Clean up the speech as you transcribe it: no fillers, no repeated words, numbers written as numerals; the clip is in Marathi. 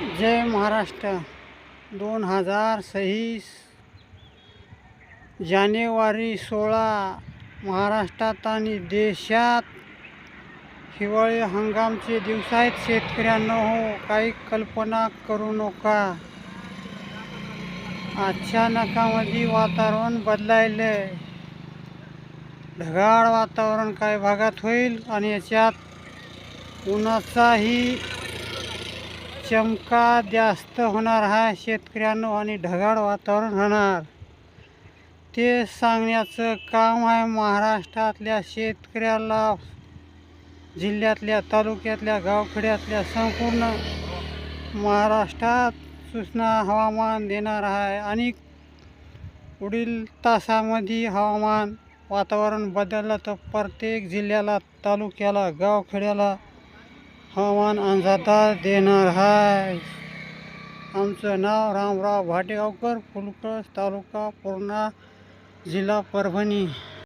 जय महाराष्ट्र. 2026 जानेवारी 16 महाराष्ट्रात आणि देशात हिवाळी हंगामचे दिवस आहेत. शेतकऱ्यांनो हो, काही कल्पना करू नका. अचानकामध्ये वातावरण बदलायलंय. ढगाळ वातावरण काही भागात होईल आणि याच्यात उन्हाचाही चमका जास्त होणार आहे शेतकऱ्यांनो, आणि ढगाळ वातावरण होणार ते सांगण्याचं काम आहे महाराष्ट्रातल्या शेतकऱ्याला, जिल्ह्यातल्या, तालुक्यातल्या, गावखेड्यातल्या, संपूर्ण महाराष्ट्रात सूचना हवामान देणार आहे. आणि पुढील तासामध्ये हवामान वातावरण बदललं तर प्रत्येक जिल्ह्याला, तालुक्याला, गावखेड्याला हवामान अंदाज देणार आहे. आमचं नाव रामराव भाटेगावकर, फुलकस, तालुका पूर्णा, जिल्हा परभणी.